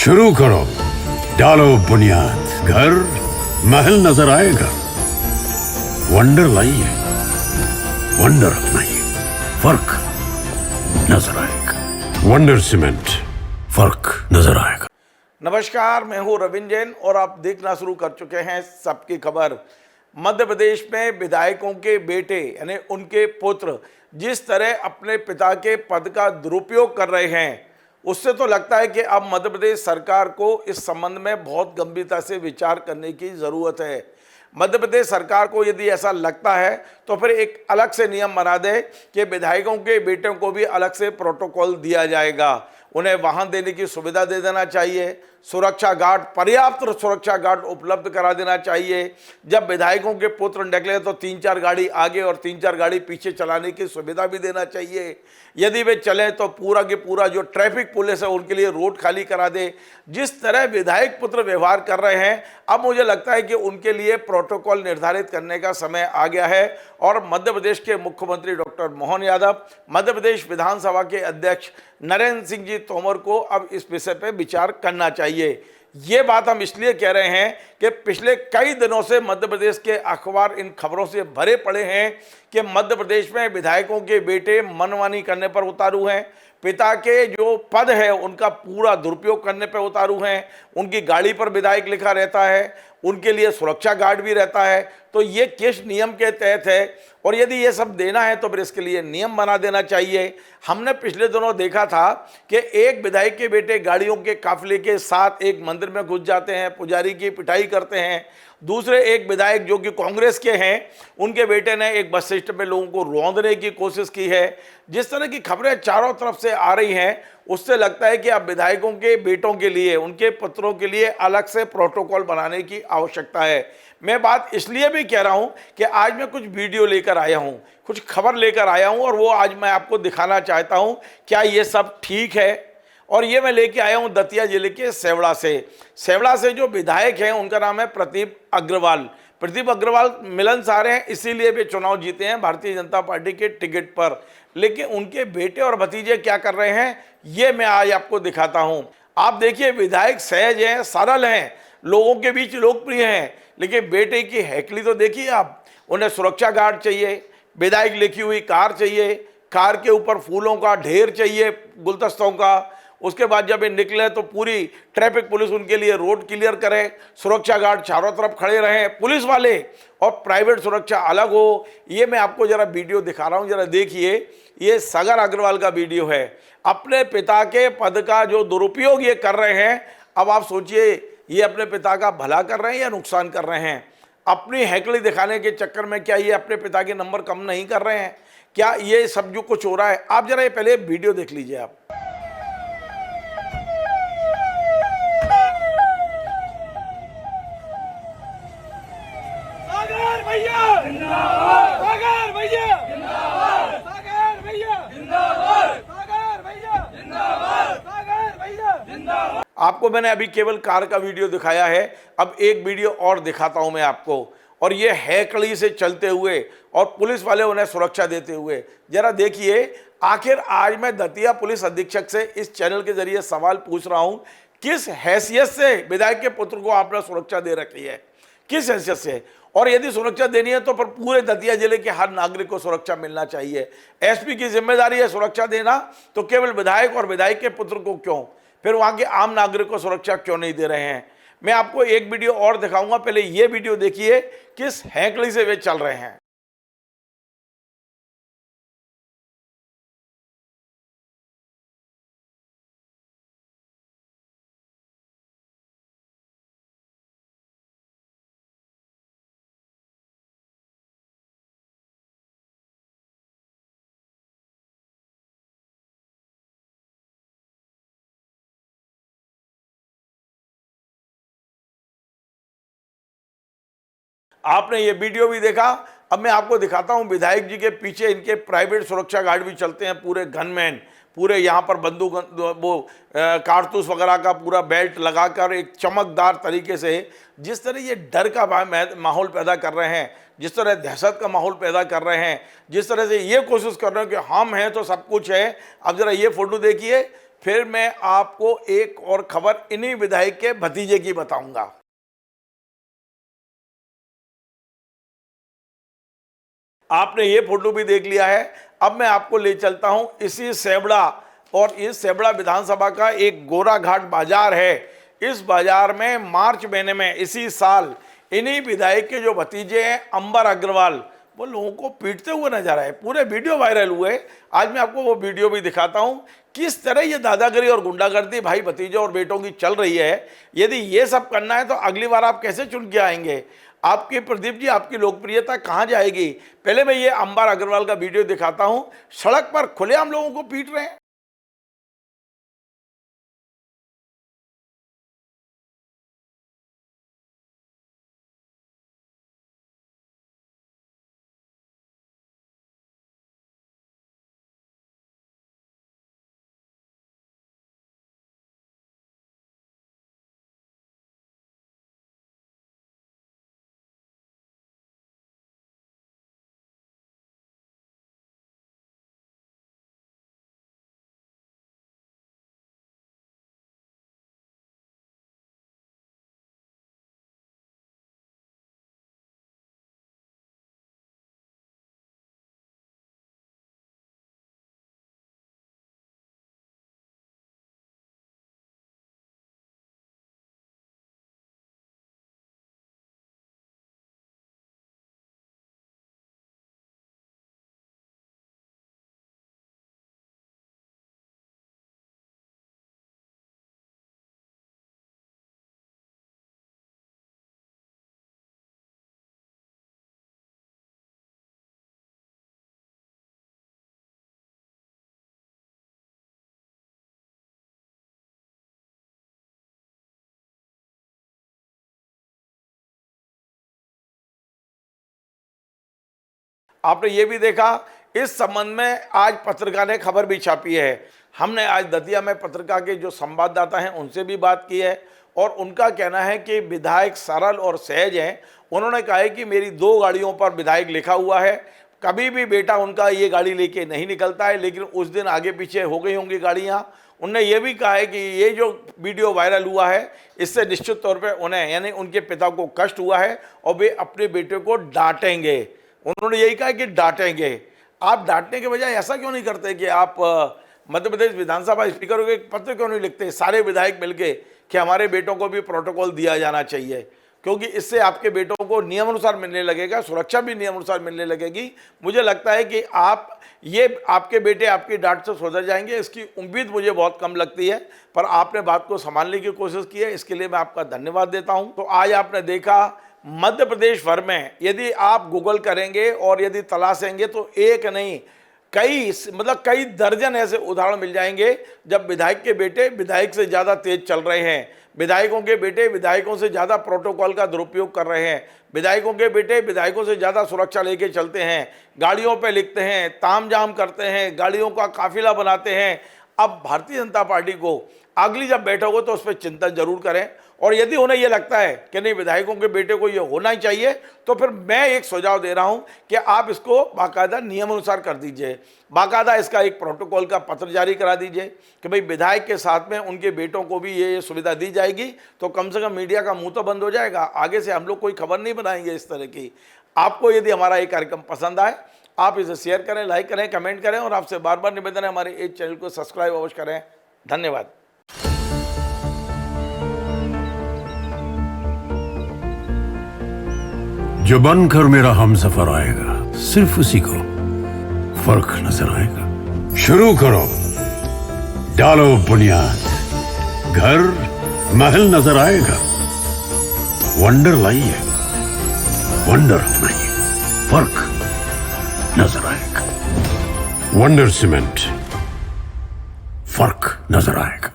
शुरू करो, डालो बुनियाद, घर महल नजर आएगा। वंडर लाइए, वंडर अपनाइए, फर्क नजर आएगा। वंडर सीमेंट, फर्क नजर आएगा। नमस्कार, मैं हूं रविंद्र जैन और आप देखना शुरू कर चुके हैं सबकी खबर। मध्य प्रदेश में विधायकों के बेटे यानी उनके पुत्र जिस तरह अपने पिता के पद का दुरुपयोग कर रहे हैं, उससे तो लगता है कि अब मध्य प्रदेश सरकार को इस संबंध में बहुत गंभीरता से विचार करने की ज़रूरत है। मध्य प्रदेश सरकार को यदि ऐसा लगता है तो फिर एक अलग से नियम बना दे कि विधायकों के बेटों को भी अलग से प्रोटोकॉल दिया जाएगा। उन्हें वाहन देने की सुविधा दे देना चाहिए, सुरक्षा गार्ड, पर्याप्त सुरक्षा गार्ड उपलब्ध करा देना चाहिए। जब विधायकों के पुत्र निकले तो 3-4 गाड़ी आगे और 3-4 गाड़ी पीछे चलाने की सुविधा भी देना चाहिए। यदि वे चले तो पूरा के पूरा जो ट्रैफिक पुलिस है उनके लिए रोड खाली करा दे। जिस तरह विधायक पुत्र व्यवहार कर रहे हैं, अब मुझे लगता है कि उनके लिए प्रोटोकॉल निर्धारित करने का समय आ गया है और मध्य प्रदेश के मुख्यमंत्री डॉक्टर मोहन यादव, मध्य प्रदेश विधानसभा के अध्यक्ष नरेंद्र सिंह जी तोमर को अब इस विषय पर विचार करना चाहिए। ये बात हम इसलिए कह रहे हैं कि पिछले कई दिनों से मध्य प्रदेश के अखबार इन खबरों से भरे पड़े हैं कि मध्य प्रदेश में विधायकों के बेटे मनमानी करने पर उतारू हैं, पिता के जो पद है उनका पूरा दुरुपयोग करने पर उतारू हैं, उनकी गाड़ी पर विधायक लिखा रहता है, उनके लिए सुरक्षा गार्ड भी रहता है। तो ये किस नियम के तहत है और यदि ये सब देना है तो फिर इसके लिए नियम बना देना चाहिए। हमने पिछले दिनों देखा था कि एक विधायक के बेटे गाड़ियों के काफिले के साथ एक मंदिर में घुस जाते हैं, पुजारी की पिटाई करते हैं। दूसरे एक विधायक जो कि कांग्रेस के हैं, उनके बेटे ने एक बस स्टैंड में लोगों को रौंदने की कोशिश की है। जिस तरह की खबरें चारों तरफ से आ रही हैं, उससे लगता है कि अब विधायकों के बेटों के लिए, उनके पुत्रों के लिए अलग से प्रोटोकॉल बनाने की आवश्यकता है। मैं बात इसलिए भी कह रहा हूं कि आज मैं कुछ वीडियो लेकर आया हूं, कुछ खबर लेकर आया हूं और वो आज मैं आपको दिखाना चाहता हूं क्या ये सब ठीक है। और ये मैं लेके आया हूं दतिया जिले के सेवड़ा से। सेवड़ा से जो विधायक हैं उनका नाम है प्रदीप अग्रवाल। प्रदीप अग्रवाल मिलनसार हैं, इसीलिए वे चुनाव जीते हैं भारतीय जनता पार्टी के टिकट पर। लेकिन उनके बेटे और भतीजे क्या कर रहे हैं ये मैं आज आपको दिखाता हूं। आप देखिए, विधायक सहज हैं, सरल हैं, लोगों के बीच लोकप्रिय हैं, लेकिन बेटे की हैकली तो देखिए आप। उन्हें सुरक्षा गार्ड चाहिए, विधायक लिखी हुई कार चाहिए, कार के ऊपर फूलों का ढेर चाहिए, गुलदस्तों का। उसके बाद जब ये निकले तो पूरी ट्रैफिक पुलिस उनके लिए रोड क्लियर करे, सुरक्षा गार्ड चारों तरफ खड़े रहें, पुलिस वाले और प्राइवेट सुरक्षा अलग हो। ये मैं आपको जरा वीडियो दिखा रहा हूँ, जरा देखिए। ये सागर अग्रवाल का वीडियो है। अपने पिता के पद का जो दुरुपयोग ये कर रहे हैं, अब आप सोचिए ये अपने पिता का भला कर रहे हैं या नुकसान कर रहे हैं। अपनी हैकली दिखाने के चक्कर में क्या ये अपने पिता के नंबर कम नहीं कर रहे हैं? क्या ये सब जो कुछ हो रहा है, आप जरा ये पहले वीडियो देख लीजिए आप। सागर भैया जिंदाबाद, सागर भैया जिंदाबाद, सागर भैया जिंदाबाद, सागर भैया जिंदाबाद, सागर भैया जिंदाबाद। आपको मैंने अभी केवल कार का वीडियो दिखाया है, अब एक वीडियो और दिखाता हूं मैं आपको। और ये हैकड़ी से चलते हुए और पुलिस वाले उन्हें सुरक्षा देते हुए, जरा देखिए। आखिर आज मैं दतिया पुलिस अधीक्षक से इस चैनल के जरिए सवाल पूछ रहा हूं, किस हैसियत से विधायक के पुत्र को आपने सुरक्षा दे रखी है, किस हैसियत से? और यदि सुरक्षा देनी है तो फिर पूरे दतिया जिले के हर नागरिक को सुरक्षा मिलना चाहिए। एसपी की जिम्मेदारी है सुरक्षा देना, तो केवल विधायक और विधायक के पुत्र को क्यों, फिर वहां के आम नागरिक को सुरक्षा क्यों नहीं दे रहे हैं? मैं आपको एक वीडियो और दिखाऊंगा, पहले ये वीडियो देखिए किस हैकली से वे चल रहे हैं। आपने ये वीडियो भी देखा। अब मैं आपको दिखाता हूं विधायक जी के पीछे इनके प्राइवेट सुरक्षा गार्ड भी चलते हैं, पूरे गनमैन, पूरे यहाँ पर बंदूक वो कारतूस वगैरह का पूरा बेल्ट लगाकर एक चमकदार तरीके से जिस तरह ये डर का माहौल पैदा कर रहे हैं, जिस तरह दहशत का माहौल पैदा कर रहे हैं, जिस तरह से ये कोशिश कर रहे हैं कि हम हैं तो सब कुछ है। अब जरा ये फोटो देखिए, फिर मैं आपको एक और खबर इन्हीं विधायक के भतीजे की बताऊंगा। आपने ये फोटो भी देख लिया है। अब मैं आपको ले चलता हूं इसी सेवड़ा, और इस सेवड़ा विधानसभा का एक गोरा घाट बाजार है। इस बाजार में मार्च महीने में इसी साल इन्हीं विधायक के जो भतीजे हैं अंबर अग्रवाल, वो लोगों को पीटते हुए नजर आए। पूरे वीडियो वायरल हुए। आज मैं आपको वो वीडियो भी दिखाता हूं, किस तरह ये दादागिरी और गुंडागर्दी भाई भतीजों और बेटों की चल रही है। यदि ये सब करना है तो अगली बार आप कैसे चुन के आएंगे? आपकी प्रदीप जी, आपकी लोकप्रियता कहां जाएगी? पहले मैं ये अंबर अग्रवाल का वीडियो दिखाता हूं। सड़क पर खुलेआम लोगों को पीट रहे हैं। आपने ये भी देखा, इस संबंध में आज पत्रिका ने खबर भी छापी है। हमने आज दतिया में पत्रिका के जो संवाददाता हैं उनसे भी बात की है, और उनका कहना है कि विधायक सरल और सहज हैं। उन्होंने कहा है कि मेरी 2 गाड़ियों पर विधायक लिखा हुआ है, कभी भी बेटा उनका ये गाड़ी लेके नहीं निकलता है, लेकिन उस दिन आगे पीछे हो गई होंगी गाड़ियाँ। उनने ये भी कहा है कि ये जो वीडियो वायरल हुआ है इससे निश्चित तौर पे उन्हें यानी उनके पिता को कष्ट हुआ है और वे अपने बेटे को डांटेंगे। उन्होंने यही कहा कि डांटेंगे। आप डांटने के बजाय ऐसा क्यों नहीं करते कि आप मध्य प्रदेश विधानसभा स्पीकर को एक पत्र क्यों नहीं लिखते सारे विधायक मिलके कि हमारे बेटों को भी प्रोटोकॉल दिया जाना चाहिए, क्योंकि इससे आपके बेटों को नियमानुसार मिलने लगेगा, सुरक्षा भी नियमानुसार मिलने लगेगी। मुझे लगता है कि आपके बेटे आपकी डांट से सुधर जाएंगे, इसकी उम्मीद मुझे बहुत कम लगती है, पर आपने बात को संभालने की कोशिश की है, इसके लिए मैं आपका धन्यवाद देता हूं। तो आज आपने देखा मध्य प्रदेश भर में यदि आप गूगल करेंगे और यदि तलाशेंगे तो एक नहीं कई दर्जन ऐसे उदाहरण मिल जाएंगे जब विधायक के बेटे विधायक से ज़्यादा तेज चल रहे हैं, विधायकों के बेटे विधायकों से ज़्यादा प्रोटोकॉल का दुरुपयोग कर रहे हैं, विधायकों के बेटे विधायकों से ज़्यादा सुरक्षा लेके चलते हैं, गाड़ियों पे लिखते हैं, तामझाम करते हैं, गाड़ियों का काफिला बनाते हैं। अब भारतीय जनता पार्टी को अगली जब बैठोगे तो उस पर चिंतन जरूर करें, और यदि उन्हें यह लगता है कि नहीं विधायकों के बेटे को ये होना ही चाहिए तो फिर मैं एक सुझाव दे रहा हूं कि आप इसको बाकायदा नियमानुसार कर दीजिए, बाकायदा इसका एक प्रोटोकॉल का पत्र जारी करा दीजिए कि भाई विधायक के साथ में उनके बेटों को भी ये सुविधा दी जाएगी, तो कम से कम मीडिया का मुंह तो बंद हो जाएगा। आगे से हम लोग कोई खबर नहीं बनाएंगे इस तरह की। आपको यदि हमारा ये कार्यक्रम पसंद आए आप इसे शेयर करें, लाइक करें, कमेंट करें, और आपसे बार बार निवेदन है हमारे इस चैनल को सब्सक्राइब अवश्य करें। धन्यवाद। जो बनकर मेरा हमसफर आएगा सिर्फ उसी को फर्क नजर आएगा। शुरू करो, डालो बुनियाद, घर महल नजर आएगा। वंडर लाइए, वंडर अपनाइए, फर्क नजर आएगा। वंडर सीमेंट, फर्क नजर आएगा।